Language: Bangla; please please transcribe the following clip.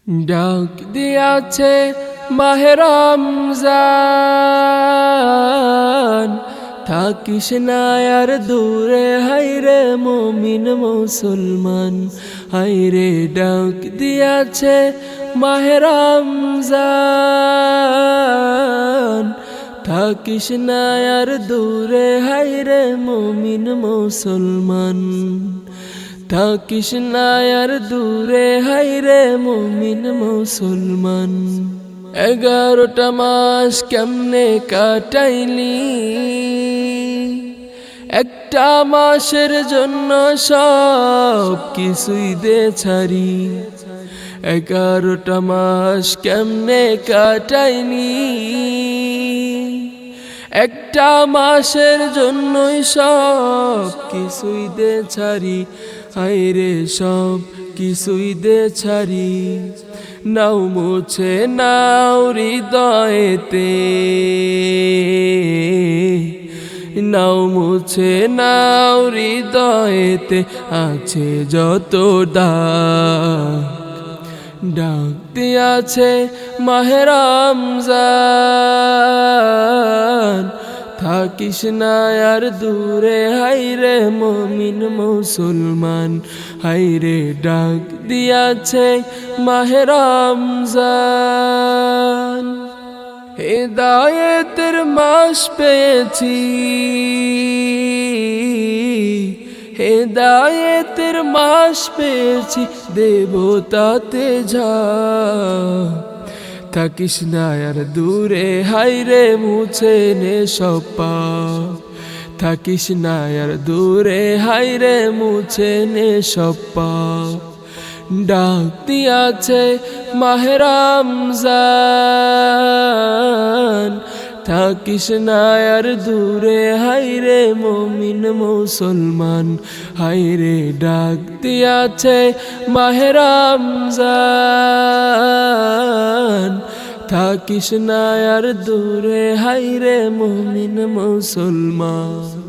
ডাক দিয়াছে মাহে রমজান, থাকিস না আর দূরে হায়রে মুমিন মুসলমান। হায়রে ডাক দিয়াছে মাহে রমজান, থাকিস না আর দূরে হায়রে মুমিন মুসলমান। থাকিস না আর দূরে হায়রে মুমিন মুসলমান। 11টা মাস কেমনে কাটাইলি, একটা মাসের জন্য সব কিছুই দে ছাড়ি। 11টা মাস কেমনে কাটাইলি, একটা মাসের জন্যই সব কিছুই দে ছাড়ি। হায়রে সব কিছুই দে ছাড়ি। নাও মুছে নাও হৃদয়েতে, নাও মুছে নাও হৃদয়েতে আছে যত দাগ। ডাক দিয়াছে মাহে রমজান, থাকিস না আর দূরে হায়রে মুমিন মুসলমান। হায়রে ডাক দিয়াছে মাহে রমজান। হেদায়েতের মাস পেয়েছি, হেদায়েতের মাস পেয়েছি, দেব তাতে যা। থাকিস না আর দূরে হায়রে মুছে নে সব পাপ। থাকিস না আর দূরে হায়রে মুছে নে সব পাপ। ডাক দিয়াছে মাহে রমজান, থাকিস না আর দূরে হায়রে মুমিন মুসলমান। হায়রে ডাক দিয়াছে মাহে রমজান, থাকিস না আর দূরে হায়রে মুমিন মুসলমান।